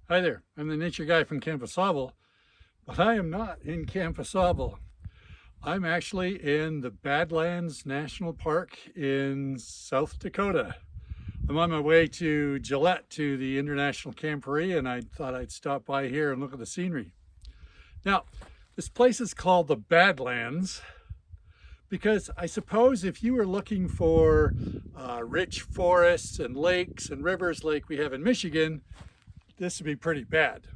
Hi there, I'm the nature guy from Camp Au, but I am not in Camp Au. I'm actually in the Badlands National Park in South Dakota. I'm on my way to Gillette to the International Camporee, and I thought I'd stop by here and look at the scenery. Now, this place is called the Badlands because I suppose if you were looking for rich forests and lakes and rivers like we have in Michigan, this would be pretty bad.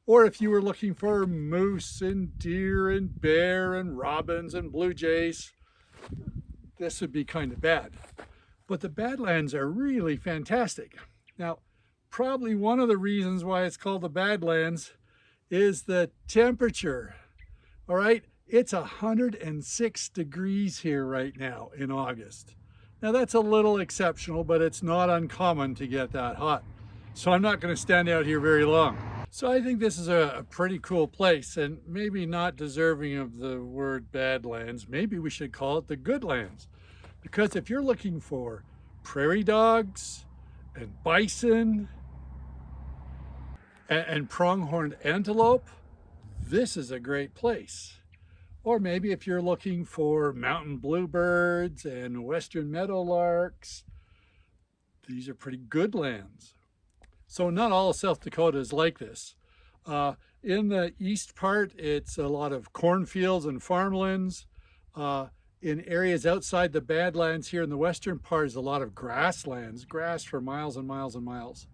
Or if you were looking for moose and deer and bear and robins and blue jays, this would be kind of bad. But the Badlands are really fantastic. Now, probably one of the reasons why it's called the Badlands is the temperature. All right, it's 106 degrees here right now in August. Now that's a little exceptional, but it's not uncommon to get that hot. So I'm not going to stand out here very long. So I think this is a pretty cool place, and maybe not deserving of the word Badlands. Maybe we should call it the Goodlands. Because if you're looking for prairie dogs and bison and pronghorn antelope, this is a great place. Or maybe if you're looking for mountain bluebirds and western meadowlarks, these are pretty good lands. So not all of South Dakota is like this. In the east part, it's a lot of cornfields and farmlands. In areas outside the Badlands here in the western part is a lot of grasslands, grass for miles and miles and miles.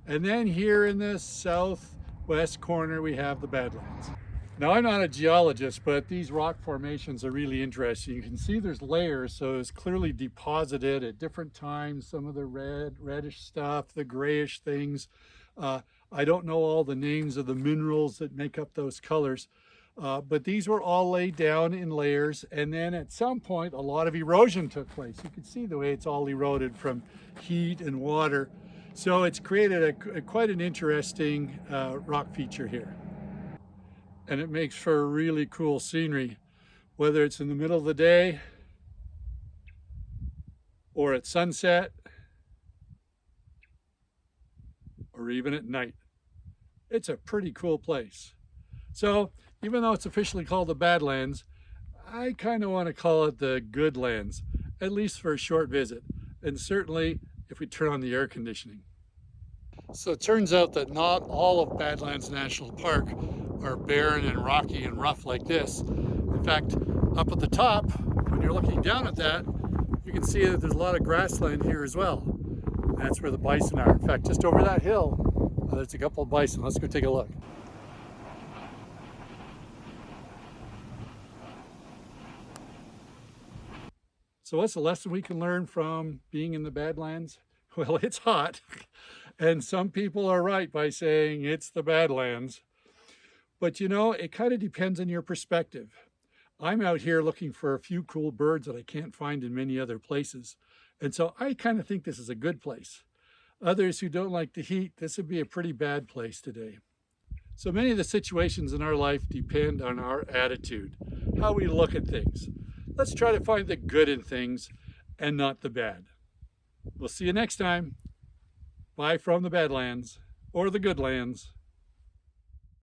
And then here in the southwest corner, we have the Badlands. Now, I'm not a geologist, but these rock formations are really interesting. You can see there's layers, so it's clearly deposited at different times. Some of the reddish stuff, the grayish things. I don't know all the names of the minerals that make up those colors, but these were all laid down in layers, and then at some point, a lot of erosion took place. You can see the way it's all eroded from heat and water. So it's created quite an interesting rock feature here. And it makes for a really cool scenery, whether it's in the middle of the day or at sunset or even at night. It's a pretty cool place. So even though it's officially called the Badlands, I kind of want to call it the Goodlands, at least for a short visit, and certainly if we turn on the air conditioning. So it turns out that not all of Badlands National Park are barren and rocky and rough like this. In fact, up at the top, when you're looking down at that, you can see that there's a lot of grassland here as well. That's where the bison are. In fact, just over that hill, there's a couple of bison. Let's go take a look. So what's the lesson we can learn from being in the Badlands? Well, it's hot, and some people are right by saying it's the Badlands. But you know, it kind of depends on your perspective. I'm out here looking for a few cool birds that I can't find in many other places. And so I kind of think this is a good place. Others who don't like the heat, this would be a pretty bad place today. So many of the situations in our life depend on our attitude, how we look at things. Let's try to find the good in things and not the bad. We'll see you next time. Bye from the Badlands or the Goodlands.